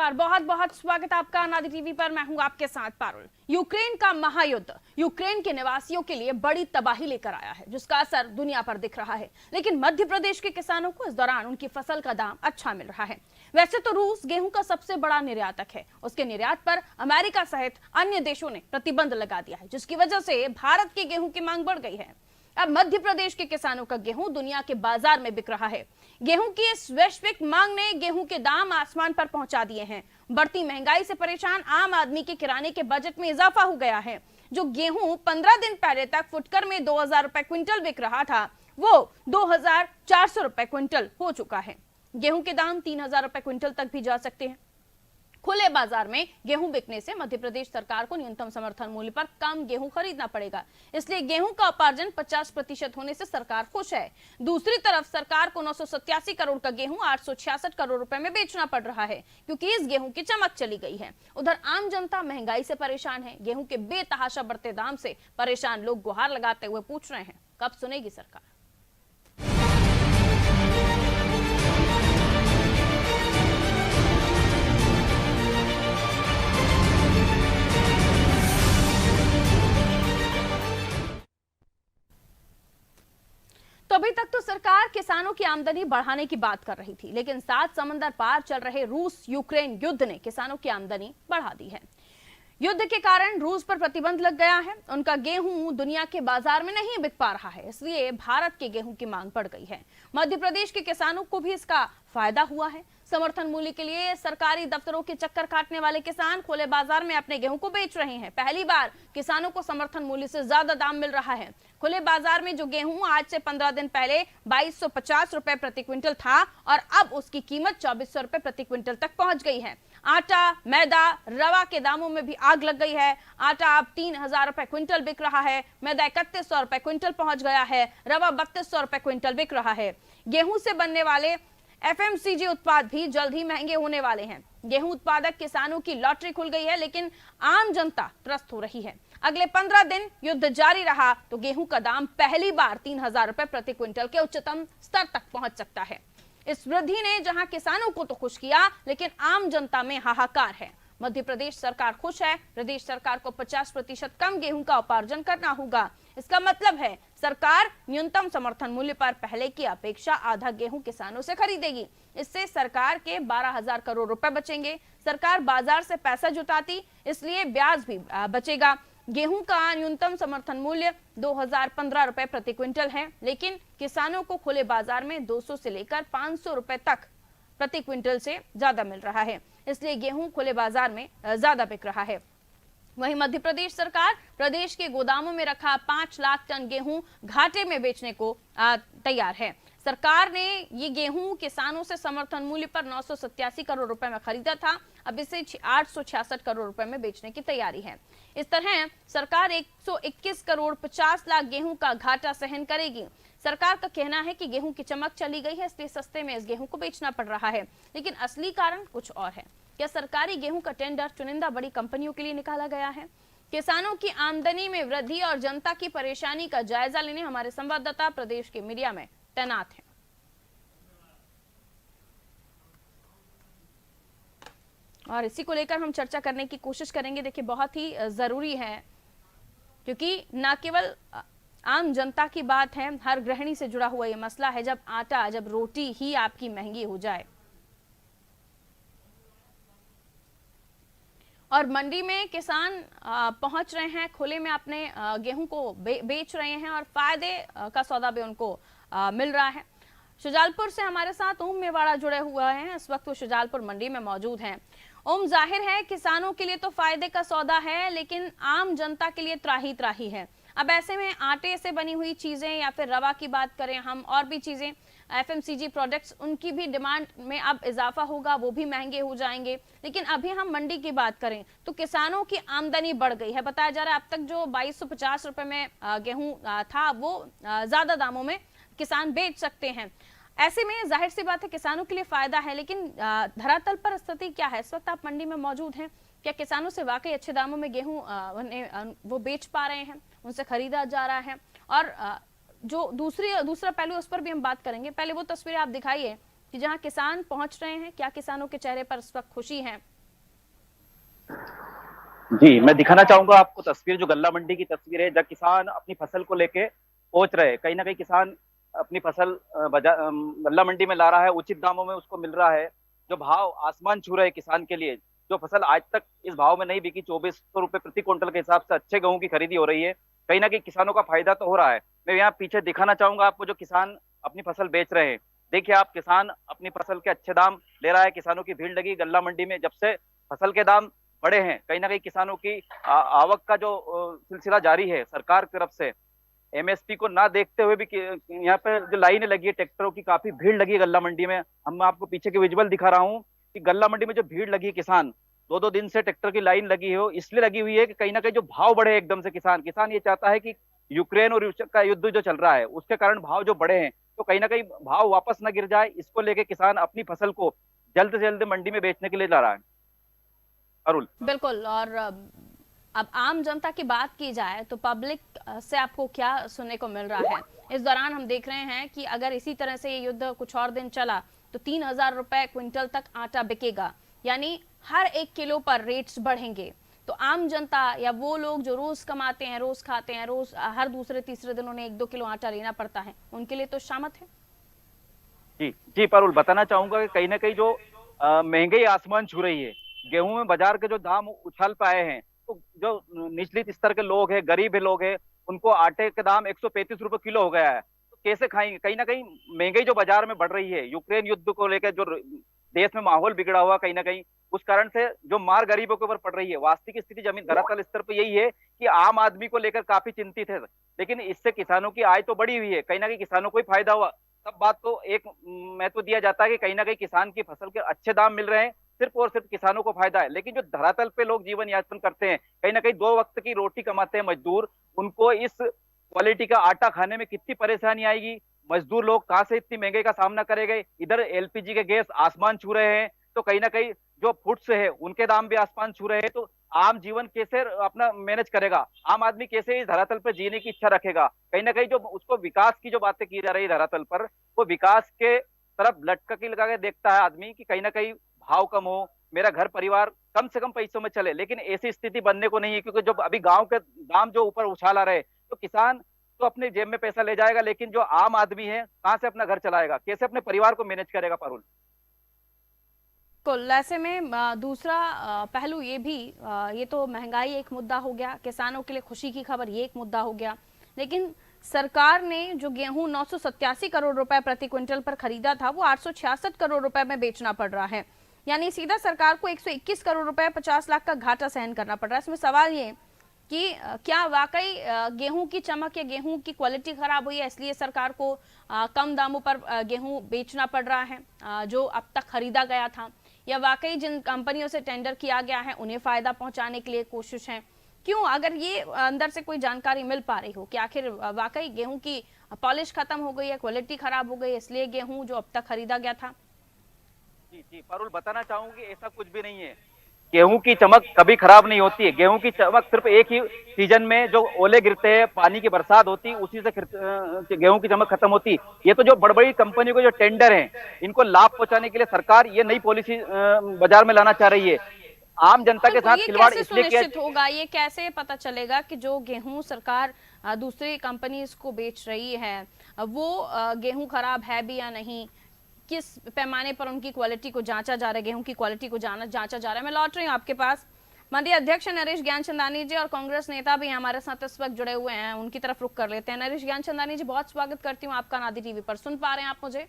नमस्कार, बहुत बहुत स्वागत है आपका अनादि टीवी पर। मैं हूं आपके साथ पारुल। यूक्रेन का महायुद्ध यूक्रेन के निवासियों के लिए बड़ी तबाही लेकर आया है, जिसका असर दुनिया पर दिख रहा है। लेकिन मध्य प्रदेश के किसानों को इस दौरान उनकी फसल का दाम अच्छा मिल रहा है। वैसे तो रूस गेहूं का सबसे बड़ा निर्यातक है, उसके निर्यात पर अमेरिका सहित अन्य देशों ने प्रतिबंध लगा दिया है, जिसकी वजह से भारत के गेहूं की मांग बढ़ गई है। अब मध्य प्रदेश के किसानों का गेहूं दुनिया के बाजार में बिक रहा है। गेहूं की इस वैश्विक मांग ने गेहूं के दाम आसमान पर पहुंचा दिए हैं। बढ़ती महंगाई से परेशान आम आदमी के किराने के बजट में इजाफा हो गया है। जो गेहूं 15 दिन पहले तक फुटकर में 2000 रुपए क्विंटल बिक रहा था, वो 2400 रुपए क्विंटल हो चुका है। गेहूं के दाम 3000 रुपए क्विंटल तक भी जा सकते हैं। खुले बाजार में गेहूं बिकने से मध्य प्रदेश सरकार को न्यूनतम समर्थन मूल्य पर कम गेहूं खरीदना पड़ेगा, इसलिए गेहूं का उपार्जन 50% होने से सरकार खुश है। दूसरी तरफ सरकार को 987 करोड़ का गेहूं 866 करोड़ रुपए में बेचना पड़ रहा है, क्योंकि इस गेहूं की चमक चली गई है। उधर आम जनता महंगाई से परेशान है। गेहूं के बेतहाशा बढ़ते दाम से परेशान लोग गुहार लगाते हुए पूछ रहे हैं, कब सुनेगी सरकार। तो अभी तक तो सरकार किसानों की आमदनी बढ़ाने की बात कर रही थी, लेकिन 7 समंदर पार चल रहे रूस यूक्रेन युद्ध ने किसानों की आमदनी बढ़ा दी है। युद्ध के कारण रूस पर प्रतिबंध लग गया है। उनका गेहूं दुनिया के बाजार में नहीं बिक पा रहा है, इसलिए भारत के गेहूं की मांग बढ़ गई है। मध्य प्रदेश के किसानों को भी इसका फायदा हुआ है। समर्थन मूल्य के लिए सरकारी दफ्तरों के चक्कर काटने वाले किसान खुले बाजार में अपने गेहूं को बेच रहे हैं। पहली बार किसानों को समर्थन मूल्य से ज्यादा दाम मिल रहा है। खुले बाजार में जो गेहूं आज से 15 दिन पहले 2250 रुपए प्रति क्विंटल था, और अब उसकी कीमत 2400 रुपए प्रति क्विंटल तक पहुंच गई है। आटा, मैदा, रवा के दामों में भी आग लग गई है। आटा अब 3000 रुपए क्विंटल बिक रहा है, मैदा 3100 रुपए क्विंटल पहुंच गया है, रवा 3200 रुपए क्विंटल बिक रहा है। गेहूं से बनने वाले एफएमसीजी उत्पाद भी जल्द ही महंगे होने वाले हैं। गेहूं उत्पादक किसानों की लॉटरी खुल गई है, लेकिन आम जनता त्रस्त हो रही है। अगले 15 दिन युद्ध जारी रहा तो गेहूं का दाम पहली बार 3000 रुपए प्रति क्विंटल के उच्चतम स्तर तक पहुंच सकता है। इस वृद्धि ने जहां किसानों को तो खुश किया, लेकिन आम जनता में हाहाकार है। मध्य प्रदेश सरकार खुश है। प्रदेश सरकार को 50% कम गेहूं का उपार्जन करना होगा। इसका मतलब है सरकार न्यूनतम समर्थन मूल्य पर पहले की अपेक्षा आधा गेहूं किसानों से खरीदेगी। इससे सरकार के 12000 करोड़ रुपए बचेंगे। सरकार बाजार से पैसा जुटाती, इसलिए ब्याज भी बचेगा। गेहूं का न्यूनतम समर्थन मूल्य 2015 रुपए प्रति क्विंटल है, लेकिन किसानों को खुले बाजार में 200 से लेकर 500 रुपए तक प्रति क्विंटल से ज्यादा मिल रहा है, इसलिए गेहूं खुले बाजार में ज्यादा बिक रहा है। वहीं मध्य प्रदेश सरकार प्रदेश के गोदामों में रखा 5 लाख टन गेहूं घाटे में बेचने को तैयार है। सरकार ने ये गेहूं किसानों से समर्थन मूल्य पर 987 करोड़ रुपए में खरीदा था, अब इसे 866 करोड़ रुपए में बेचने की तैयारी है। इस तरह सरकार 121 करोड़ 50 लाख गेहूं का घाटा सहन करेगी। सरकार का कहना है कि गेहूं की चमक चली गई है, इसलिए सस्ते में इस गेहूं को बेचना पड़ रहा है, लेकिन असली कारण कुछ और है। क्या सरकारी गेहूं का टेंडर चुनिंदा बड़ी कंपनियों के लिए निकाला गया है? किसानों की आमदनी में वृद्धि और जनता की परेशानी का जायजा लेने हमारे संवाददाता प्रदेश के मीडिया में तैनात हैं। और इसी को लेकर हम चर्चा करने की कोशिश करेंगे। देखिए, बहुत ही जरूरी है, क्योंकि न केवल आम जनता की बात है, हर गृहिणी से जुड़ा हुआ ये मसला है। जब आटा, जब रोटी ही आपकी महंगी हो जाए और मंडी में किसान पहुंच रहे हैं, खुले में अपने गेहूं को बेच रहे हैं और फायदे का सौदा भी उनको मिल रहा है। शुजालपुर से हमारे साथ ओम मेवाड़ा जुड़े हुए हैं, इस वक्त वो शुजालपुर मंडी में मौजूद हैं। ओम, जाहिर है किसानों के लिए तो फायदे का सौदा है, लेकिन आम जनता के लिए त्राही त्राही है। अब ऐसे में आटे से बनी हुई चीजें या फिर रवा की बात करें हम, और भी चीजें एफएमसीजी प्रोडक्ट्स, उनकी भी डिमांड में अब इजाफा होगा, वो भी महंगे हो जाएंगे। लेकिन अभी हम मंडी की बात करें तो किसानों की आमदनी बढ़ गई है। बताया जा रहा है अब तक जो 2250 रुपए में गेहूं था, वो ज्यादा दामों में किसान बेच सकते हैं। ऐसे में जाहिर सी बात है किसानों के लिए फायदा है, लेकिन धरातल पर स्थिति क्या है? इस वक्त आप मंडी में मौजूद हैं, क्या किसानों से वाकई अच्छे दामों में गेहूं वो बेच पा रहे हैं, उनसे खरीदा जा रहा है? और जो दूसरा पहलू, उस पर भी हम बात करेंगे। पहले वो तस्वीरें आप दिखाइए कि जहां किसान पहुंच रहे हैं, क्या किसानों के चेहरे पर इस वक्त खुशी है? जी, मैं दिखाना चाहूंगा आपको तस्वीर, जो गल्ला मंडी की तस्वीर है, जब किसान अपनी फसल को लेके पहुंच रहे हैं। कहीं ना कहीं किसान अपनी फसल गल्ला मंडी में ला रहा है, उचित दामों में उसको मिल रहा है। जो भाव आसमान छू रहे हैं किसान के लिए, जो फसल आज तक इस भाव में नहीं बिकी, 2400 रुपये प्रति क्विंटल के हिसाब से अच्छे गेहूं की खरीदी हो रही है। कहीं ना कहीं किसानों का फायदा तो हो रहा है। मैं यहाँ पीछे दिखाना चाहूंगा आपको, जो किसान अपनी फसल बेच रहे हैं। देखिए आप, किसान अपनी फसल के अच्छे दाम ले रहा है। किसानों की भीड़ लगी गल्ला मंडी में, जब से फसल के दाम बड़े हैं। कहीं ना कहीं किसानों की आवक का जो सिलसिला जारी है सरकार की तरफ से, एमएसपी को ना देखते हुए भी यहाँ पे जो लाइनें लगी है ट्रैक्टरों की, काफी भीड़ लगी है गल्ला मंडी में। हम आपको पीछे की विजुअल दिखा रहा हूँ कि गल्ला मंडी में जो भीड़ लगी है, किसान दो दो दिन से ट्रैक्टर की लाइन लगी हो, इसलिए लगी हुई है कि कहीं ना कहीं जो भाव बढ़े एकदम से। किसान ये चाहता है कि यूक्रेन और रूस का युद्ध जो चल रहा है उसके कारण भाव जो बढ़े हैं, तो कहीं ना कहीं भाव वापस ना गिर जाए, इसको लेके किसान अपनी फसल को जल्द से जल्द मंडी में बेचने के लिए ला रहा है। अरुल। बिल्कुल। और अब आम जनता की बात की जाए तो पब्लिक से आपको क्या सुनने को मिल रहा है? इस दौरान हम देख रहे हैं कि अगर इसी तरह से ये युद्ध कुछ और दिन चला तो 3000 रुपए क्विंटल तक आटा बिकेगा, यानी हर 1 किलो पर रेट्स बढ़ेंगे। तो आम जनता या वो लोग जो रोज कमाते हैं, रोज खाते हैं, रोज हर दूसरे तीसरे दिन उन्हें 1-2 किलो आटा लेना पड़ता है, उनके लिए तो शामत है। जी जी पारुल, बताना चाहूंगा कि कहीं ना कहीं जो महंगाई आसमान छू रही है। गेहूं में बाजार के जो दाम उछाल पाए हैं, तो जो निचली स्तर के लोग हैं, गरीब है लोग हैं, उनको आटे के दाम 135 रुपए किलो हो गया है। तो कैसे खाएंगे? कहीं ना कहीं महंगाई जो बाजार में बढ़ रही है, यूक्रेन युद्ध को लेकर जो देश में माहौल बिगड़ा हुआ, कहीं ना कहीं उस कारण से जो मार गरीबों के ऊपर पड़ रही है। वास्तविक स्थिति जमीन धरातल स्तर पर यही है कि आम आदमी को लेकर काफी चिंतित है। लेकिन इससे किसानों की आय तो बढ़ी हुई है, कहीं ना कहीं किसानों को ही फायदा हुआ। तब बात को एक महत्व दिया जाता है कि कहीं ना कहीं किसान की फसल के अच्छे दाम मिल रहे हैं, सिर्फ और सिर्फ किसानों को फायदा है। लेकिन जो धरातल पे लोग जीवन यापन करते हैं, कहीं ना कहीं 2 वक्त की रोटी कमाते हैं मजदूर, उनको इस क्वालिटी का आटा खाने में कितनी परेशानी आएगी। मजदूर लोग कहाँ से इतनी महंगाई का सामना करेंगे? इधर एलपीजी के गैस आसमान छू रहे हैं, तो कहीं ना कहीं जो फूड्स है उनके दाम भी आसमान छू रहे हैं। तो आम जीवन कैसे अपना मैनेज करेगा? आम आदमी कैसे इस धरातल पर जीने की इच्छा रखेगा? कहीं ना कहीं जो उसको विकास की जो बातें की जा रही है धरातल पर, वो विकास के तरफ लटककी लगा के देखता है आदमी कि कहीं ना कहीं भाव कम हो, मेरा घर परिवार कम से कम पैसों में चले। लेकिन ऐसी स्थिति बनने को नहीं है, क्योंकि जब अभी गांव के दाम जो ऊपर उछाल आ रहे हैं, तो किसान तो अपने जेब में पैसा ले जाएगा, लेकिन जो आम आदमी है कहाँ से अपना घर चलाएगा, कैसे अपने परिवार को मैनेज करेगा? पारुल। कुल ऐसे में दूसरा पहलू ये भी, ये तो महंगाई एक मुद्दा हो गया, किसानों के लिए खुशी की खबर ये एक मुद्दा हो गया। लेकिन सरकार ने जो गेहूं 987 करोड़ रुपए प्रति क्विंटल पर खरीदा था, वो 866 करोड़ रुपए में बेचना पड़ रहा है। यानी सीधा सरकार को 121 करोड़ रुपए, 50 लाख का घाटा सहन करना पड़ रहा है। इसमें सवाल ये कि क्या वाकई गेहूं की चमक या गेहूं की क्वालिटी खराब हुई है, इसलिए सरकार को कम दामों पर गेहूं बेचना पड़ रहा है जो अब तक खरीदा गया था, या वाकई जिन कंपनियों से टेंडर किया गया है उन्हें फायदा पहुंचाने के लिए कोशिश है? क्यों? अगर ये अंदर से कोई जानकारी मिल पा रही हो कि आखिर वाकई गेहूं की पॉलिश खत्म हो गई है, क्वालिटी खराब हो गई, इसलिए गेहूं जो अब तक खरीदा गया था। जी जी पारुल, बताना चाहूंगी ऐसा कुछ भी नहीं है। गेहूं की चमक कभी खराब नहीं होती है। गेहूं की चमक सिर्फ एक ही सीजन में, जो ओले गिरते हैं, पानी की बरसात होती है, उसी से गेहूं की चमक खत्म होती। ये तो जो बड़ी बड़ी कंपनियों के जो टेंडर हैं, इनको लाभ पहुंचाने के लिए सरकार ये नई पॉलिसी बाजार में लाना चाह रही है। आम जनता के बिल्कुल। साथ ये खिलवाड़ कैसे इसलिए किया। सुनिश्चित होगा, ये कैसे पता चलेगा कि जो गेहूं सरकार दूसरी कंपनीज को बेच रही है वो गेहूं खराब है भी या नहीं? किस पैमाने पर उनकी क्वालिटी को जांचा जा रहा है, गेहूं की क्वालिटी को जांचा जा रहा है? मैं लौट रही हूँ आपके पास। मंडी अध्यक्ष नरेश ज्ञानचंदानी जी और कांग्रेस नेता भी हमारे साथ इस वक्त जुड़े हुए हैं, उनकी तरफ रुख कर लेते हैं। नरेश ज्ञानचंदानी जी, बहुत स्वागत करती हूँ आपका नादी टीवी पर। सुन पा रहे हैं आप मुझे?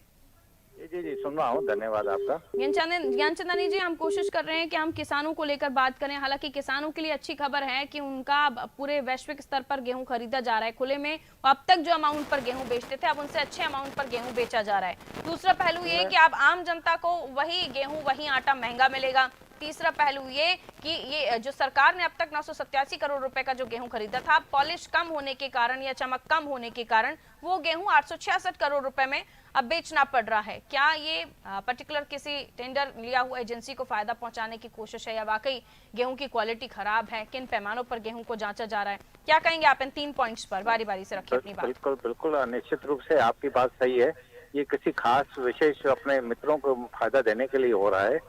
जी जी जी, सुन रहा हूँ, धन्यवाद आपका। ज्ञानचंदानी जी, हम कोशिश कर रहे हैं कि हम किसानों को लेकर बात करें। हालांकि किसानों के लिए अच्छी खबर है कि उनका पूरे वैश्विक स्तर पर गेहूं खरीदा जा रहा है खुले में। अब तक जो अमाउंट पर गेहूं बेचते थे, अब उनसे अच्छे अमाउंट पर गेहूं बेचा जा रहा है। दूसरा पहलू ये कि अब आम जनता को वही गेहूं वही आटा महंगा मिलेगा। तीसरा पहलू ये कि ये जो सरकार ने अब तक 987 करोड़ रुपए का जो गेहूं खरीदा था, पॉलिश कम होने के कारण या चमक कम होने के कारण वो गेहूं 866 करोड़ रुपए में अब बेचना पड़ रहा है। क्या ये पर्टिकुलर किसी टेंडर लिया हुआ एजेंसी को फायदा पहुंचाने की कोशिश है, या वाकई गेहूं की क्वालिटी खराब है? किन पैमानों पर गेहूं को जांचा जा रहा है? क्या कहेंगे आप इन 3 पॉइंट्स पर? बारी बारी से रखिए अपनी बात। बिल्कुल बिल्कुल, निश्चित रूप से आपकी बात सही है। ये किसी खास विशेष अपने मित्रों को फायदा देने के लिए हो रहा है।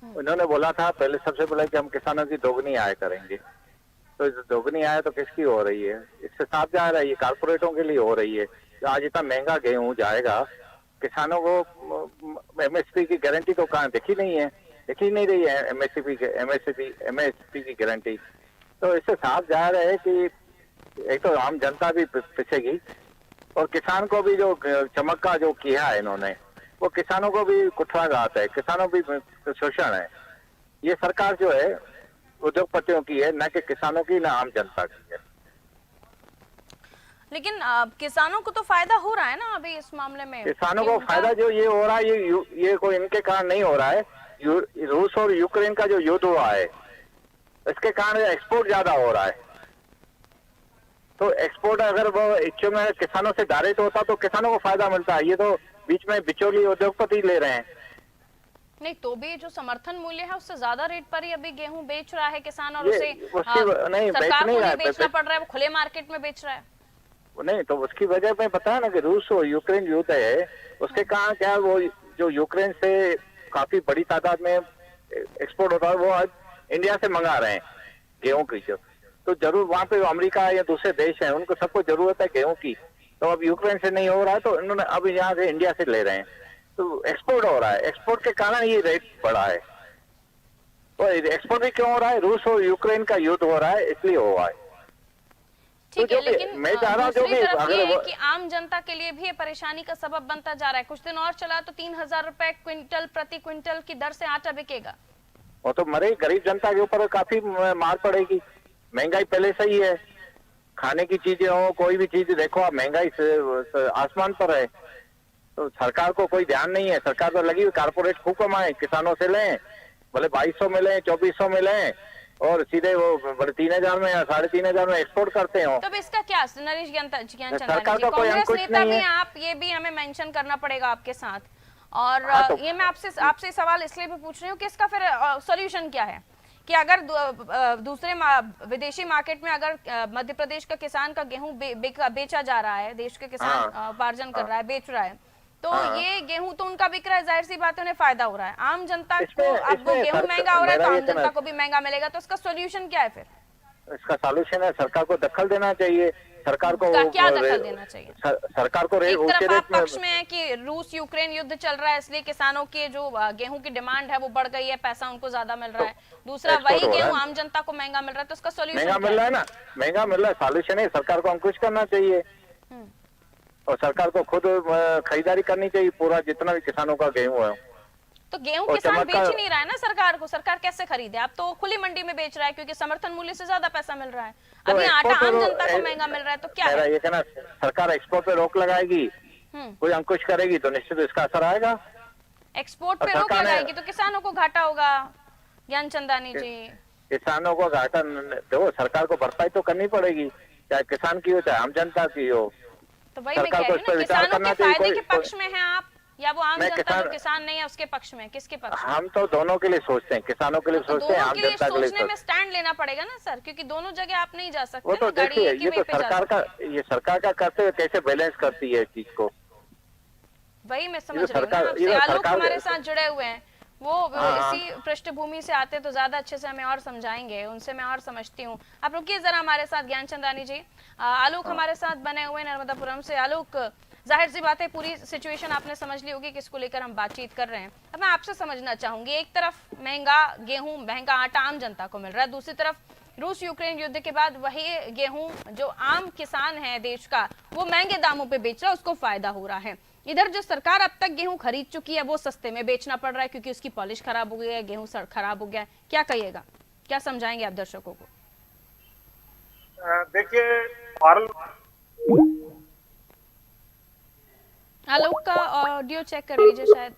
उन्होंने बोला था पहले, सबसे पहले कि हम किसानों की दोगुनी आय करेंगे। तो दोगुनी आय तो किसकी हो रही है? इससे साफ जा रहा है ये कारपोरेटों के लिए हो रही है। तो आज इतना महंगा गेहूं जाएगा, किसानों को एमएसपी की गारंटी तो कहाँ दिखी नहीं है, दिखी नहीं रही है एमएसपी की गारंटी। तो इससे साफ जा रहा है कि एक तो आम जनता भी पिछेगी और किसान को भी जो चमक का जो किया है इन्होंने, वो किसानों को भी कुठाराघात है, किसानों भी शोषण है। ये सरकार जो है उद्योगपतियों की है, न कि किसानों की, न आम जनता की है। लेकिन किसानों को तो फायदा हो रहा है ना अभी इस मामले में। किसानों को फायदा जो ये हो रहा है, ये कोई इनके कारण नहीं हो रहा है। रूस और यूक्रेन का जो युद्ध हुआ है, इसके कारण एक्सपोर्ट ज्यादा हो रहा है। तो एक्सपोर्ट अगर वो इच्छा में किसानों से डायरेक्ट होता तो किसानों को फायदा मिलता है। ये तो बीच में बिचौली उद्योगपति ले रहे हैं। नहीं तो भी जो समर्थन मूल्य है उससे ज्यादा रेट पर ही अभी गेहूं बेच रहा है किसान, और उसे नहीं सरकार को नहीं बेचना पड़ रहा है, वो खुले मार्केट में बेच रहा है। नहीं तो उसकी वजह मैं बताया ना कि रूस और यूक्रेन युद्ध है, उसके कारण क्या वो जो यूक्रेन से काफी बड़ी तादाद में एक्सपोर्ट होता है, वो आज इंडिया से मंगा रहे हैं गेहूं की। तो जरूर वहाँ पे अमेरिका या दूसरे देश हैं, उनको सबको जरूरत है गेहूं की। तो अब यूक्रेन से नहीं हो रहा है तो इन्होंने अब यहाँ से इंडिया से ले रहे हैं, तो एक्सपोर्ट हो रहा है। एक्सपोर्ट के कारण ये रेट बढ़ा है। तो एक्सपोर्ट भी क्यों हो रहा है? रूस और यूक्रेन का युद्ध हो रहा है, इसलिए हो रहा है। ठीक है, लेकिन मैं चाह रहा हूँ जो भी ये है कि आम जनता के लिए भी ये परेशानी का सबब बनता जा रहा है। कुछ दिन और चला तो 3,000 रुपए क्विंटल प्रति क्विंटल की दर से आटा बिकेगा। वो तो मरे, गरीब जनता के ऊपर काफी मार पड़ेगी। महंगाई पहले से ही है, खाने की चीजें हो, कोई भी चीज देखो आप, महंगाई से आसमान पर है। तो सरकार को कोई ध्यान नहीं है। सरकार तो लगी हुई कारपोरेट खूब कमाए, किसानों से लें, भले 2200 में लें, 2400 में लें, और सीधे वो बड़े 3,000 में या 3,500 में एक्सपोर्ट करते हो। तो इसका क्या नरेश ज्ञानचंदानी जी, कांग्रेस नेता भी आप ये भी हमें मेंशन करना पड़ेगा आपके साथ। और तो ये मैं आपसे सवाल इसलिए भी पूछ रही हूँ कि इसका फिर सॉल्यूशन क्या है कि अगर दूसरे विदेशी मार्केट में अगर मध्य प्रदेश का किसान का गेहूं बेचा जा रहा है, देश के किसान उपार्जन कर रहा है, बेच रहा है, तो ये गेहूं तो उनका बिक रहा है, जाहिर सी बात है उन्हें फायदा हो रहा है। आम जनता को अब वो गेहूं महंगा हो रहा है तो आम जनता को भी महंगा मिलेगा। तो इसका सोल्यूशन क्या है फिर? इसका सॉल्यूशन है सरकार को दखल देना चाहिए। सरकार को क्या दखल देना चाहिए? सरकार को एक तरफ आप पक्ष में है कि रूस यूक्रेन युद्ध चल रहा है इसलिए किसानों की जो गेहूं की डिमांड है वो बढ़ गई है, पैसा उनको ज्यादा मिल रहा है। दूसरा वही गेहूं आम जनता को महंगा मिल रहा है, तो उसका सोल्यूशन महंगा मिल रहा है ना, महंगा मिल रहा है। सॉल्यूशन है सरकार को अंकुश करना चाहिए और सरकार को खुद खरीदारी करनी चाहिए पूरा जितना भी किसानों का गेहूं है। तो गेहूं किसान बेच ही नहीं रहा है ना सरकार को, सरकार कैसे खरीदे? आप तो खुली मंडी में बेच रहा है क्योंकि समर्थन मूल्य से ज्यादा पैसा मिल रहा है। अभी आटा आम जनता को महंगा मिल रहा है, तो क्या है? ये कहना सरकार एक्सपोर्ट पे रोक लगाएगी, कोई अंकुश करेगी तो निश्चित इसका असर आएगा। एक्सपोर्ट पे रोक लगाएगी तो किसानों को घाटा होगा ज्ञानचंदानी जी। किसानों को घाटा देखो, सरकार को भरपाई तो करनी पड़ेगी, चाहे किसान की हो चाहे आम जनता की हो। तो वही मैं कह रही हूँ ना, किसानों के फायदे के पक्ष में हैं आप या वो आम जनता जो किसान नहीं है उसके पक्ष में? किसके पक्ष में? हम तो दोनों के लिए सोचते हैं, किसानों के लिए सोचते हैं, आम जनता के लिए सोचने में स्टैंड लेना पड़ेगा ना सर, क्योंकि दोनों जगह आप नहीं जा सकते। वो तो देखिए, ये तो सरकार का करते हुए कैसे बैलेंस करती है इस चीज को, वही मैं समझ रही हूँ। आलोक हमारे साथ जुड़े हुए हैं, वो इसी पृष्ठभूमि से आते तो ज्यादा अच्छे से हमें और समझाएंगे, उनसे मैं और समझती हूँ। आप रुकिए जरा हमारे साथ ज्ञानचंदानी जी। आलोक हमारे साथ बने हुए नर्मदापुरम से। आलोक, जाहिर सी बात है पूरी सिचुएशन आपने समझ ली होगी किसको लेकर हम बातचीत कर रहे हैं। अब मैं आपसे समझना चाहूंगी, एक तरफ महंगा गेहूं महंगा आटा आम जनता को मिल रहा है, दूसरी तरफ रूस यूक्रेन युद्ध के बाद वही गेहूं जो आम किसान है देश का वो महंगे दामों पे बेच रहा है, उसको फायदा हो रहा है। इधर जो सरकार अब तक गेहूं खरीद चुकी है वो सस्ते में बेचना पड़ रहा है क्योंकि उसकी पॉलिश खराब हो गई है, गेहूं खराब हो गया है। क्या कहिएगा, क्या समझाएंगे आप दर्शकों को? देखिए, आलोक का ऑडियो चेक कर लीजिए, शायद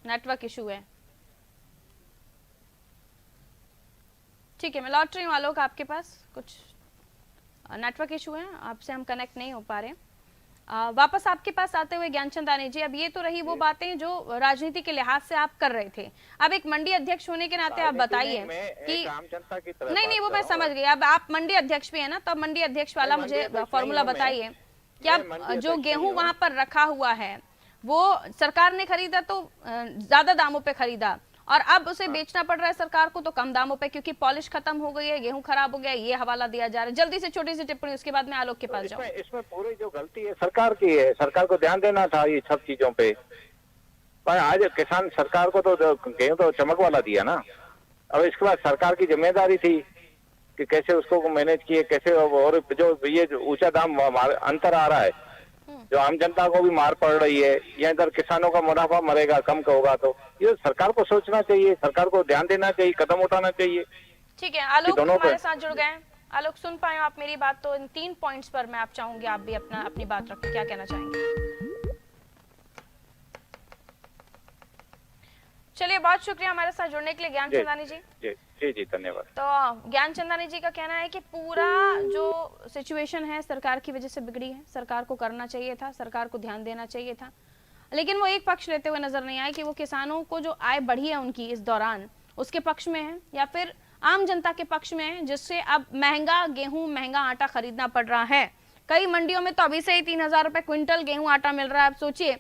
नेटवर्क इशू है। ठीक है, मैं लौट रही हूँ आलोक, आपके पास कुछ नेटवर्क इशू है, आपसे हम कनेक्ट नहीं हो पा रहे। वापस आपके पास आते हुए ज्ञानचंदानी जी, अब ये तो रही वो बातें जो राजनीति के लिहाज से आप कर रहे थे। अब एक मंडी अध्यक्ष होने के नाते आप बताइए कि नहीं वो मैं समझ गई, अब आप मंडी अध्यक्ष भी है ना, तो अब मंडी अध्यक्ष वाला मुझे फॉर्मूला बताइए कि अब जो गेहूं वहां पर रखा हुआ है वो सरकार ने खरीदा तो ज्यादा दामों पे खरीदा और अब उसे बेचना पड़ रहा है सरकार को तो कम दामों पे, क्योंकि पॉलिश खत्म हो गई है, गेहूं खराब हो गया, ये हवाला दिया जा रहा है। जल्दी से छोटी सी टिप्पणी, उसके बाद मैं आलोक के पास जाऊं। इसमें पूरी जो गलती है सरकार की है, सरकार को ध्यान देना था ये सब चीजों पे। पर आज किसान सरकार को तो गेहूं तो चमक वाला दिया ना, अब इसके बाद सरकार की जिम्मेदारी थी कि कैसे उसको मैनेज किए, कैसे। और जो ये ऊंचा दाम अंतर आ रहा है, जो आम जनता को भी मार पड़ रही है, या इधर किसानों का मुनाफा मरेगा, कम होगा, तो ये सरकार को सोचना चाहिए, सरकार को ध्यान देना चाहिए, कदम उठाना चाहिए। ठीक है, आलोक दोनों हमारे साथ जुड़ गए हैं। आलोक, सुन पाए हो आप मेरी बात? तो इन 3 पॉइंट्स पर मैं आप चाहूंगी आप भी अपनी बात रखें, क्या कहना चाहेंगे? चलिए, बहुत शुक्रिया हमारे साथ जुड़ने के लिए ज्ञान चंदानी जी। जी जी धन्यवाद। तो ज्ञान चंदानी जी का कहना है कि पूरा जो सिचुएशन है सरकार की वजह से बिगड़ी है, सरकार को करना चाहिए था, सरकार को ध्यान देना चाहिए था, लेकिन वो एक पक्ष लेते हुए नजर नहीं आए कि वो किसानों को जो आय बढ़ी है उनकी इस दौरान, उसके पक्ष में है या फिर आम जनता के पक्ष में है, जिससे अब महंगा गेहूं, महंगा आटा खरीदना पड़ रहा है। कई मंडियों में तो अभी से ही 3,000 रुपए क्विंटल गेहूं आटा मिल रहा है। अब सोचिए,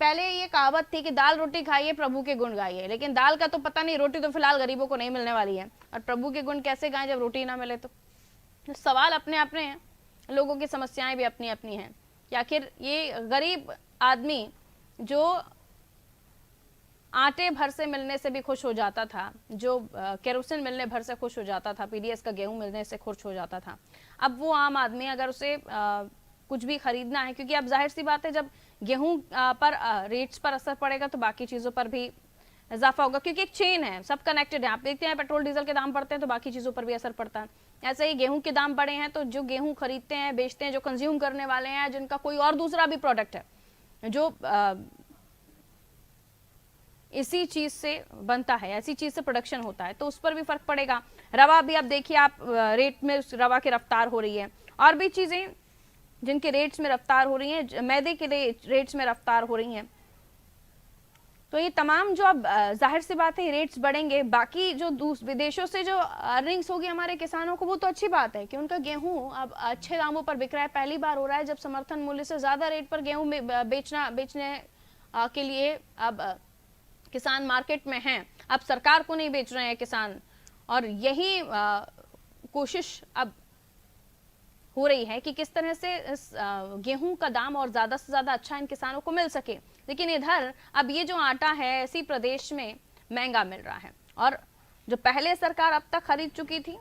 पहले ये कहावत थी कि दाल रोटी खाइए प्रभु के गुण गाइए, लेकिन दाल का तो पता नहीं, रोटी तो फिलहाल गरीबों को नहीं मिलने वाली है, और प्रभु के गुण कैसे गाएं जब रोटी ना मिले? तो सवाल अपने अपने हैं, लोगों की समस्याएं भी अपनी अपनी हैं कि आखिर ये गरीब आदमी जो आटे भर से मिलने से भी खुश हो जाता था, जो केरोसिन मिलने भर से खुश हो जाता था, पीडीएस का गेहूं मिलने से खुश हो जाता था, अब वो आम आदमी अगर उसे कुछ भी खरीदना है, क्योंकि अब जाहिर सी बात है जब गेहूं पर रेट्स पर असर पड़ेगा तो बाकी चीजों पर भी इजाफा होगा, क्योंकि एक चेन है, सब कनेक्टेड है। आप देखते हैं पेट्रोल डीजल के दाम बढ़ते हैं तो बाकी चीजों पर भी असर पड़ता है। ऐसे ही गेहूं के दाम बढ़े हैं तो जो गेहूं खरीदते हैं, बेचते हैं, जो कंज्यूम करने वाले हैं, जिनका कोई और दूसरा भी प्रोडक्ट है जो इसी चीज से बनता है, ऐसी चीज से प्रोडक्शन होता है, तो उस पर भी फर्क पड़ेगा। रवा भी अब देखिए आप, रेट में रवा की रफ्तार हो रही है, और भी चीजें जिनके रेट्स में रफ्तार हो रही हैं, मैदे के रेट्स में रफ्तार हो रही हैं। तो ये तमाम जो अब जाहिर सी बात है रेट्स बढ़ेंगे, बाकी जो विदेशों से जो अर्निंग्स होगी हमारे किसानों को, वो तो अच्छी बात है कि उनका गेहूं अब अच्छे दामों पर बिक रहा है। पहली बार हो रहा है जब समर्थन मूल्य से ज्यादा रेट पर गेहूं बेचने के लिए अब किसान मार्केट में हैं। अब सरकार को नहीं बेच रहे हैं किसान, और यही कोशिश अब हो रही है कि किस तरह से इस गेहूं का दाम और ज्यादा से ज्यादा अच्छा इन किसानों को मिल सके। लेकिन इधर अब ये जो आटा है इसी प्रदेश में महंगा मिल रहा है, और जो पहले सरकार अब तक खरीद चुकी थी,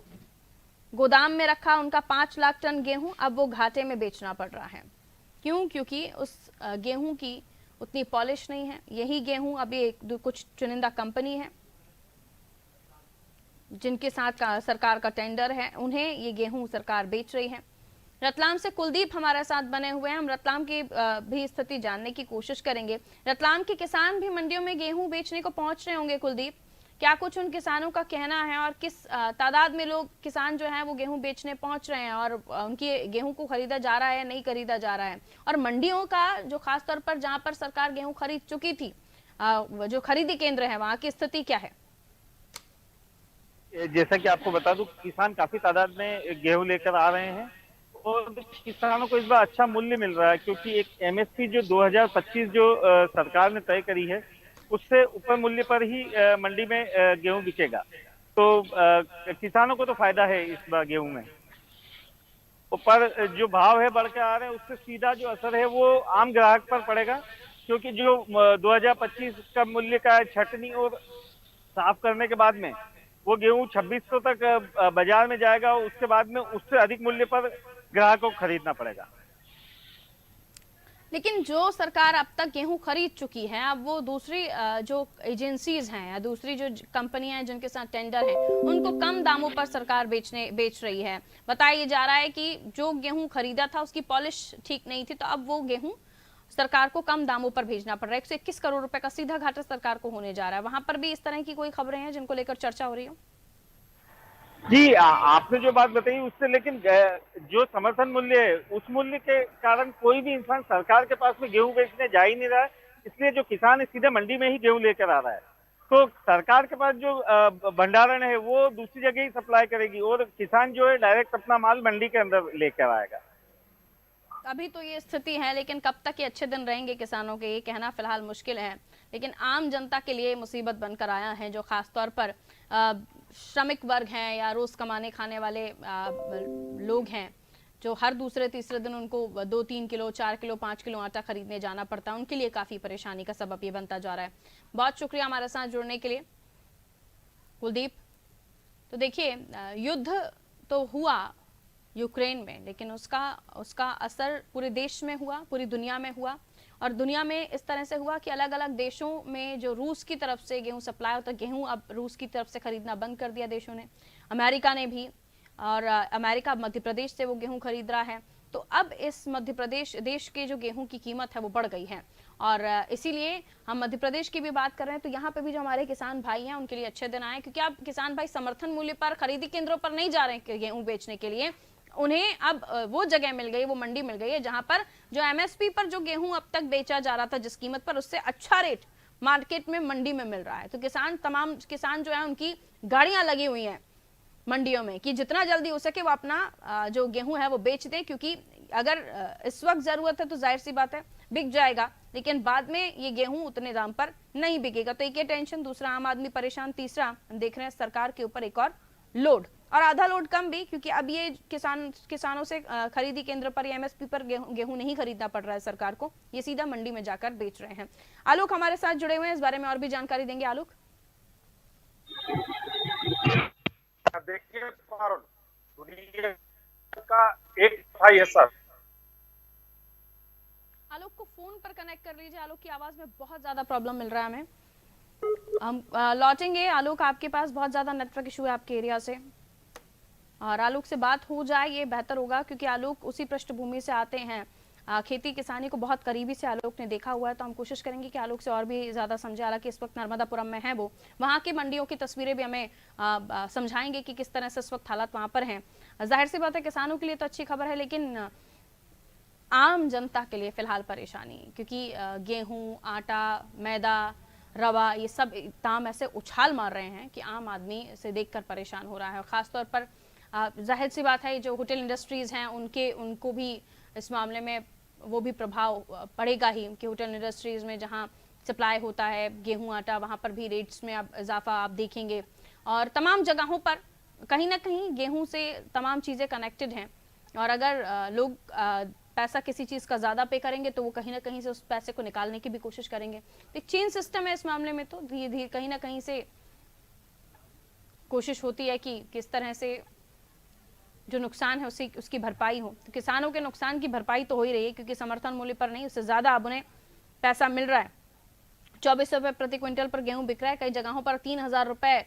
गोदाम में रखा उनका 5 लाख टन गेहूं, अब वो घाटे में बेचना पड़ रहा है। क्यों? क्योंकि उस गेहूं की उतनी पॉलिश नहीं है। यही गेहूं अभी कुछ चुनिंदा कंपनी है जिनके साथ सरकार का टेंडर है, उन्हें ये गेहूं सरकार बेच रही है। रतलाम से कुलदीप हमारे साथ बने हुए हैं, हम रतलाम की भी स्थिति जानने की कोशिश करेंगे। रतलाम के किसान भी मंडियों में गेहूं बेचने को पहुंच रहे होंगे। कुलदीप, क्या कुछ उन किसानों का कहना है, और किस तादाद में लोग किसान जो हैं वो गेहूं बेचने पहुंच रहे हैं, और उनकी गेहूं को खरीदा जा रहा है, नहीं खरीदा जा रहा है, और मंडियों का जो खासतौर पर जहां पर सरकार गेहूं खरीद चुकी थी, जो खरीदी केंद्र है, वहां की स्थिति क्या है? जैसा कि आपको बता दूं, किसान काफी तादाद में गेहूं लेकर आ रहे हैं और किसानों को इस बार अच्छा मूल्य मिल रहा है, क्योंकि एक एमएसपी जो 2025 जो सरकार ने तय करी है, उससे ऊपर मूल्य पर ही मंडी में गेहूं बिकेगा। तो किसानों को तो फायदा है इस बार गेहूं में। पर जो भाव है बढ़ के आ रहे हैं, उससे सीधा जो असर है वो आम ग्राहक पर पड़ेगा, क्योंकि जो 2025 का मूल्य का छटनी और साफ करने के बाद में वो गेहूं 2600 तक बाजार में जाएगा, और उसके बाद में उससे अधिक मूल्य पर ग्राहकों को खरीदना पड़ेगा। लेकिन जो सरकार अब तक गेहूं खरीद चुकी है, अब वो दूसरी जो एजेंसीज हैं या दूसरी जो कंपनियां हैं जिनके साथ टेंडर है, उनको कम दामों पर सरकार बेच रही है। बताया जा रहा है कि जो गेहूं खरीदा था उसकी पॉलिश ठीक नहीं थी, तो अब वो गेहूं सरकार को कम दामों पर भेजना पड़ रहा है। 121 करोड़ रुपए का सीधा घाटा सरकार को होने जा रहा है। वहां पर भी इस तरह की कोई खबरें हैं जिनको लेकर चर्चा हो रही हो? जी, आपने जो बात बताई उससे, लेकिन जो समर्थन मूल्य है उस मूल्य के कारण कोई भी इंसान सरकार के पास में गेहूं बेचने जा ही नहीं रहा है, इसलिए जो किसान है सीधे मंडी में ही गेहूं लेकर आ रहा है। तो सरकार के पास जो भंडारण है वो दूसरी जगह ही सप्लाई करेगी, और किसान जो है डायरेक्ट अपना माल मंडी के अंदर लेकर आएगा। अभी तो ये स्थिति है, लेकिन कब तक ये अच्छे दिन रहेंगे किसानों के, ये कहना फिलहाल मुश्किल है। लेकिन आम जनता के लिए मुसीबत बनकर आया है, जो खासतौर पर श्रमिक वर्ग हैं या रोज कमाने खाने वाले लोग हैं, जो हर दूसरे तीसरे दिन उनको 2-3 किलो 4 किलो 5 किलो आटा खरीदने जाना पड़ता है, उनके लिए काफी परेशानी का सबब ये बनता जा रहा है। बहुत शुक्रिया हमारे साथ जुड़ने के लिए कुलदीप। तो देखिए, युद्ध तो हुआ यूक्रेन में, लेकिन उसका असर पूरे देश में हुआ, पूरी दुनिया में हुआ। और दुनिया में इस तरह से हुआ कि अलग अलग देशों में जो रूस की तरफ से गेहूं सप्लाई होता है, गेहूं अब रूस की तरफ से खरीदना बंद कर दिया देशों ने, अमेरिका ने भी। और अमेरिका मध्य प्रदेश से वो गेहूं खरीद रहा है। तो अब इस मध्य प्रदेश देश के जो गेहूं की कीमत है वो बढ़ गई है, और इसीलिए हम मध्य प्रदेश की भी बात कर रहे हैं। तो यहाँ पे भी जो हमारे किसान भाई हैं उनके लिए अच्छे दिन आए, क्योंकि अब किसान भाई समर्थन मूल्य पर खरीदी केंद्रों पर नहीं जा रहे हैं गेहूं बेचने के लिए। उन्हें अब वो जगह मिल गई, वो मंडी मिल गई है जहां पर जो एमएसपी पर जो गेहूं अब तक बेचा जा रहा था जिस कीमत पर, उससे अच्छा रेट मार्केट में मंडी में मिल रहा है। तो तमाम किसान जो है उनकी गाड़ियां लगी हुई हैं मंडियों में कि जितना जल्दी हो सके वो अपना जो गेहूं है वो बेच दे, क्योंकि अगर इस वक्त जरूरत है तो जाहिर सी बात है बिक जाएगा, लेकिन बाद में ये गेहूं उतने दाम पर नहीं बिकेगा। तो एक ये टेंशन, दूसरा आम आदमी परेशान, तीसरा हम देख रहे हैं सरकार के ऊपर एक और लोड, और आधा लोड कम भी, क्योंकि अब ये किसानों से खरीदी केंद्र पर या एमएसपी पर गेहूं नहीं खरीदना पड़ रहा है सरकार को, ये सीधा मंडी में जाकर बेच रहे हैं। आलोक हमारे साथ जुड़े हुए हैं, इस बारे में और भी जानकारी देंगे। आलोक, देखिए दुनिया का एक था ये सर। आलोक को फोन पर कनेक्ट कर लीजिए, आलोक की आवाज में बहुत ज्यादा प्रॉब्लम मिल रहा है हमें। हम लौटेंगे आलोक, आपके पास बहुत ज्यादा नेटवर्क इशू है आपके एरिया से, और आलोक से बात हो जाए ये बेहतर होगा, क्योंकि आलोक उसी पृष्ठभूमि से आते हैं, खेती किसानी को बहुत करीबी से आलोक ने देखा हुआ है। तो हम कोशिश करेंगे कि आलोक से और भी ज्यादा समझे। हालांकि इस वक्त नर्मदापुरम में है वो, वहाँ की मंडियों की तस्वीरें भी हमें समझाएंगे कि किस तरह से इस वक्त हालात वहां पर हैं। जाहिर सी बात है किसानों के लिए तो अच्छी खबर है, लेकिन आम जनता के लिए फिलहाल परेशानी, क्योंकि गेहूं, आटा, मैदा, रवा, ये सब दाम ऐसे उछाल मार रहे हैं कि आम आदमी इसे देखकर परेशान हो रहा है। और खासतौर पर जाहिर सी बात है जो होटल इंडस्ट्रीज हैं उनको भी इस मामले में वो भी प्रभाव पड़ेगा ही, कि होटल इंडस्ट्रीज में जहां सप्लाई होता है गेहूं, आटा, वहां पर भी रेट्स में अब इजाफा आप देखेंगे। और तमाम जगहों पर कहीं ना कहीं गेहूं से तमाम चीजें कनेक्टेड हैं, और अगर लोग पैसा किसी चीज का ज्यादा पे करेंगे तो वो कहीं ना कहीं से उस पैसे को निकालने की भी कोशिश करेंगे। एक चेन सिस्टम है इस मामले में, तो धीरे धीरे कहीं ना कहीं से कोशिश होती है कि किस तरह से जो नुकसान है उसकी भरपाई हो। तो किसानों के नुकसान की भरपाई तो हो ही रही है, क्योंकि समर्थन मूल्य पर नहीं, उससे ज्यादा अब उन्हें पैसा मिल रहा है। 24 रुपए प्रति क्विंटल पर गेहूं बिक रहा है, कई जगहों पर 3000 रुपए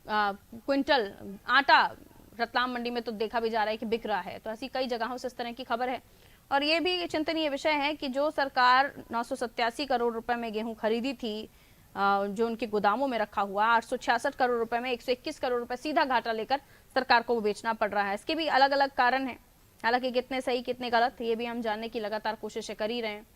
क्विंटल आटा रतलाम मंडी में तो देखा भी जा रहा है कि बिक रहा है। तो ऐसी कई जगहों से इस तरह की खबर है। और ये भी चिंतनीय विषय है कि जो सरकार 987 करोड़ रुपए में गेहूं खरीदी थी, जो उनके गोदामों में रखा हुआ, 866 करोड़ रुपए में 121 करोड़ रुपए सीधा घाटा लेकर सरकार को वो बेचना पड़ रहा है। इसके भी अलग अलग कारण हैं, हालांकि कितने सही कितने गलत ये भी हम जानने की लगातार कोशिशें कर ही रहे हैं।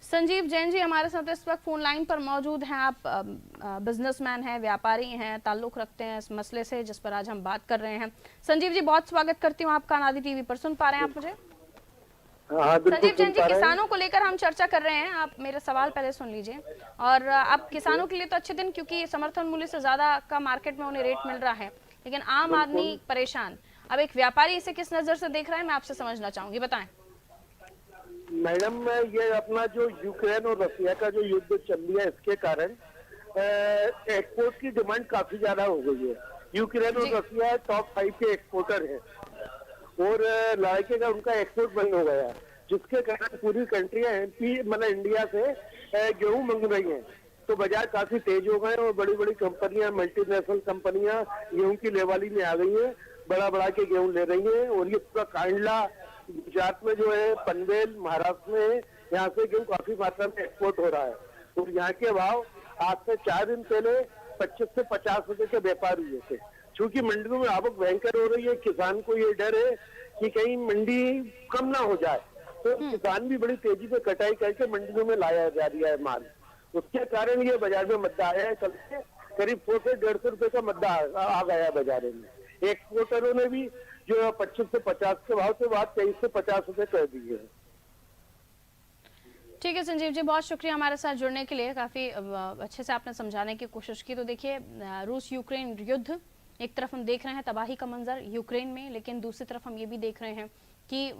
संजीव जैन जी हमारे साथ इस वक्त फोन लाइन पर मौजूद हैं। आप बिजनेसमैन हैं, व्यापारी हैं, ताल्लुक रखते हैं इस मसले से जिस पर आज हम बात कर रहे हैं। संजीव जी, बहुत स्वागत करती हूँ आपका अनादि टीवी पर। सुन पा रहे हैं आप मुझे? संजीव जैन जी, किसानों को लेकर हम चर्चा कर रहे हैं, आप मेरा सवाल पहले सुन लीजिए। और अब किसानों के लिए तो अच्छे दिन, क्योंकि समर्थन मूल्य से ज्यादा का मार्केट में उन्हें रेट मिल रहा है, लेकिन आम आदमी परेशान। अब एक व्यापारी इसे किस नजर से देख रहा है, मैं आपसे समझना चाहूंगी, बताएं। मैडम, ये अपना जो यूक्रेन और रसिया का जो युद्ध चल रहा है, इसके कारण एक्सपोर्ट की डिमांड काफी ज्यादा हो गई है। यूक्रेन और रसिया टॉप 5 के एक्सपोर्टर है, और लड़के का उनका एक्सपोर्ट बंद हो गया, जिसके कारण पूरी कंट्रियां एमपी मतलब इंडिया से गेहूं मंग रही हैं। तो बाजार काफी तेज हो गए और बड़ी बड़ी कंपनियां, मल्टीनेशनल कंपनियां गेहूं की लेवाली में आ गई हैं, बड़ा के गेहूं ले रही हैं। और ये पूरा कांडला गुजरात में जो है, पनवेल महाराष्ट्र में, यहाँ से गेहूं काफी मात्रा में एक्सपोर्ट हो रहा है। और यहाँ के भाव आज से 4 दिन पहले 25 से 50 रुपए के व्यापार हुए थे। चूंकि मंडियों में आवक भयंकर हो रही है, किसान को ये डर है कि कहीं मंडी कम ना हो जाए, तो किसान भी बड़ी तेजी से कटाई करके मंडियों में लाया जा रहा है माल। उसके कारण ये बाजार में मद्दा आया है। कल से करीब 100 से 150 रुपए का मद्दा आ गया है बाजार में। एक्सपोर्टरों ने भी जो 25 से 50 के भाव से बात 23 से 50 रुपए कर दी है। ठीक है संजीव जी, बहुत शुक्रिया हमारे साथ जुड़ने के लिए। काफी अच्छे से आपने समझाने की कोशिश की। तो देखिए, रूस यूक्रेन युद्ध, एक तरफ हम देख रहे हैं तबाही का मंजर यूक्रेन में, लेकिन दूसरी तरफ हम ये भी देख रहे हैं कि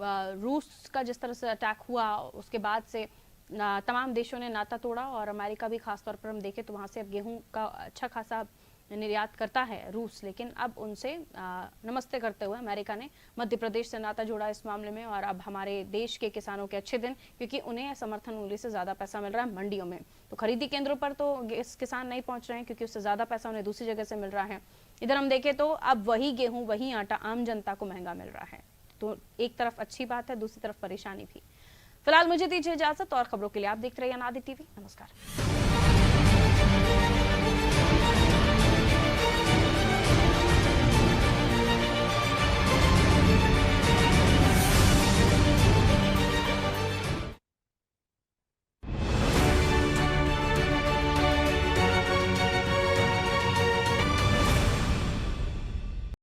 रूस का जिस तरह से अटैक हुआ उसके बाद से तमाम देशों ने नाता तोड़ा, और अमेरिका भी खासतौर पर हम देखें तो वहां से अब गेहूं का अच्छा खासा निर्यात करता है रूस। लेकिन अब उनसे नमस्ते करते हुए अमेरिका ने मध्य प्रदेश से नाता जोड़ा इस मामले में। और अब हमारे देश के किसानों के अच्छे दिन, क्योंकि उन्हें समर्थन मूल्य से ज्यादा पैसा मिल रहा है मंडियों में। तो खरीदी केंद्रों पर तो किसान नहीं पहुंच रहे हैं, क्योंकि उससे ज्यादा पैसा उन्हें दूसरी जगह से मिल रहा है। इधर हम देखें तो अब वही गेहूं, वही आटा आम जनता को महंगा मिल रहा है। तो एक तरफ अच्छी बात है, दूसरी तरफ परेशानी भी। फिलहाल मुझे दीजिए इजाजत, और खबरों के लिए आप देखते रहिए अनादि टीवी। नमस्कार।